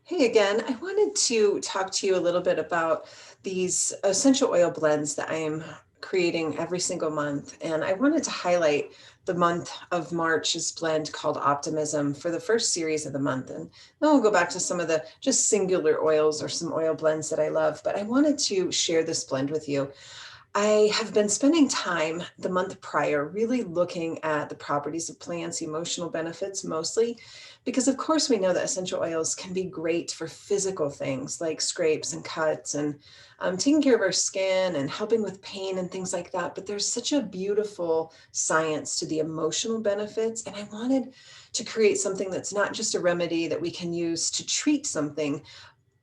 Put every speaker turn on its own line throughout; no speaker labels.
Hey again, I wanted to talk to you a little bit about these essential oil blends that I am creating every single month. And I wanted to highlight the month of March's blend called Optimism for the first series of the month. And then we'll go back to some of the just singular oils or some oil blends that I love. But I wanted to share this blend with you. I have been spending time the month prior really looking at the properties of plants, emotional benefits mostly, because of course we know that essential oils can be great for physical things like scrapes and cuts and taking care of our skin and helping with pain and things like that. But there's such a beautiful science to the emotional benefits. And I wanted to create something that's not just a remedy that we can use to treat something,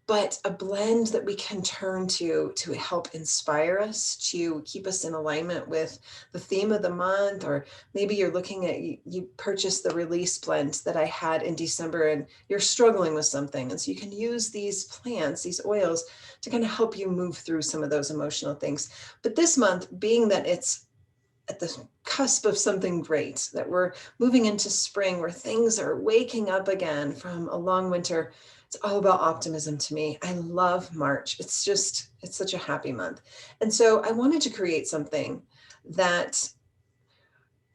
but a blend that we can turn to help inspire us, to keep us in alignment with the theme of the month. Or maybe you're looking at, you purchased the release blend that I had in December and you're struggling with something. And so you can use these plants, these oils, to kind of help you move through some of those emotional things. But this month, being that it's at the cusp of something great, that we're moving into spring where things are waking up again from a long winter, it's all about optimism to me. I love March. It's such a happy month. And so I wanted to create something that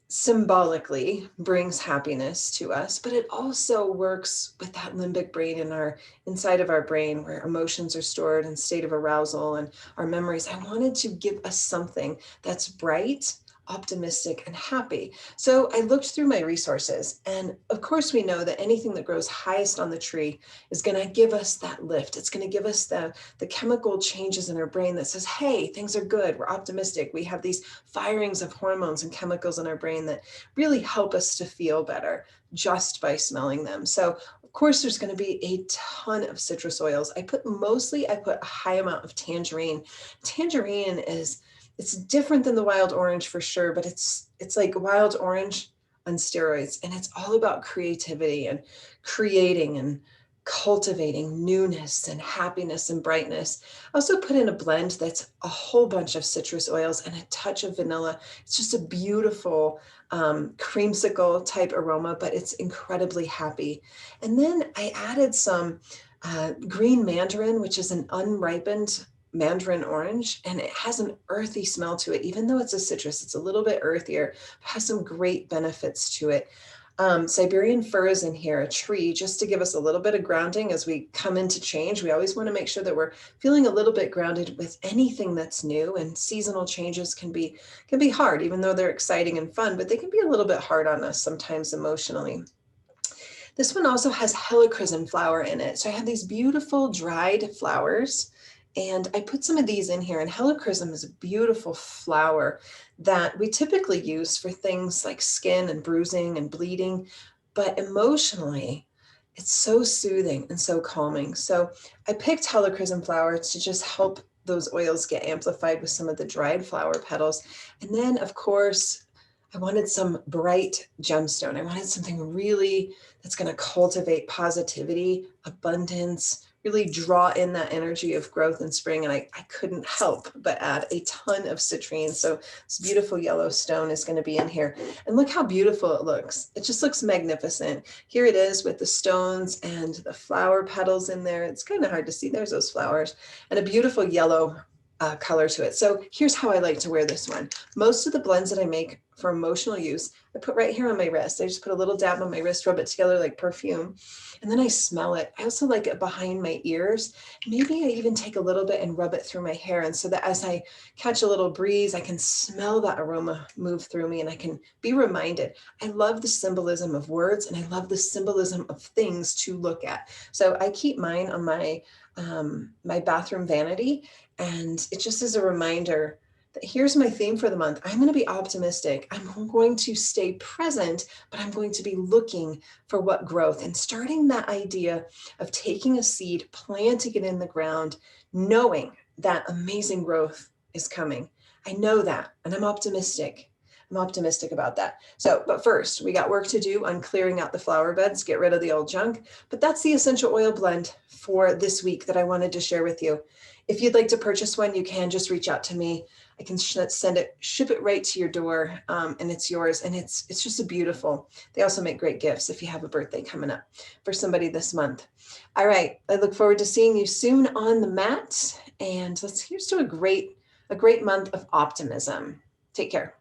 symbolically brings happiness to us, but it also works with that limbic brain in our inside of our brain where emotions are stored in state of arousal and our memories. I wanted to give us something that's bright, optimistic, and happy. So I looked through my resources, and of course we know that anything that grows highest on the tree is going to give us that lift. It's going to give us the chemical changes in our brain that says, hey, things are good, we're optimistic. We have these firings of hormones and chemicals in our brain that really help us to feel better just by smelling them. So of course, there's going to be a ton of citrus oils. I put a high amount of tangerine. Tangerine it's different than the wild orange for sure, but it's like wild orange on steroids. And it's all about creativity and creating and cultivating newness and happiness and brightness. I also put in a blend that's a whole bunch of citrus oils and a touch of vanilla. It's just a beautiful creamsicle type aroma, but it's incredibly happy. And then I added some green mandarin, which is an unripened mandarin orange, and it has an earthy smell to it. Even though it's a citrus, it's a little bit earthier, has some great benefits to it. Siberian fir is in here, a tree, just to give us a little bit of grounding as we come into change. We always want to make sure that we're feeling a little bit grounded with anything that's new, and seasonal changes can be hard, even though they're exciting and fun, but they can be a little bit hard on us sometimes emotionally. This one also has helichrysum flower in it. So I have these beautiful dried flowers, and I put some of these in here. And helichrysum is a beautiful flower that we typically use for things like skin and bruising and bleeding, but emotionally, it's so soothing and so calming. So I picked helichrysum flower to just help those oils get amplified with some of the dried flower petals. And then, of course, I wanted some bright gemstone. I wanted something really that's going to cultivate positivity, abundance, really draw in that energy of growth and spring. And I couldn't help but add a ton of citrine. So this beautiful yellow stone is going to be in here. And look how beautiful it looks. It just looks magnificent. Here it is with the stones and the flower petals in there. It's kind of hard to see. There's those flowers and a beautiful yellow color to it. So here's how I like to wear this one. Most of the blends that I make for emotional use, I put right here on my wrist. I just put a little dab on my wrist, rub it together like perfume, and then I smell it. I also like it behind my ears. Maybe I even take a little bit and rub it through my hair. And so that as I catch a little breeze, I can smell that aroma move through me and I can be reminded. I love the symbolism of words and I love the symbolism of things to look at. So I keep mine on my bathroom vanity, and it just is a reminder that here's my theme for the month. I'm going to be optimistic. I'm going to stay present, but I'm going to be looking for what growth, and starting that idea of taking a seed, planting it in the ground, knowing that amazing growth is coming. I know that, and I'm optimistic. I'm optimistic about that. So, but first, we got work to do on clearing out the flower beds, get rid of the old junk. But that's the essential oil blend for this week that I wanted to share with you. If you'd like to purchase one, you can just reach out to me. I can ship it right to your door, and it's yours. And it's just a beautiful. They also make great gifts if you have a birthday coming up for somebody this month. All right, I look forward to seeing you soon on the mat. And here's to a great month of optimism. Take care.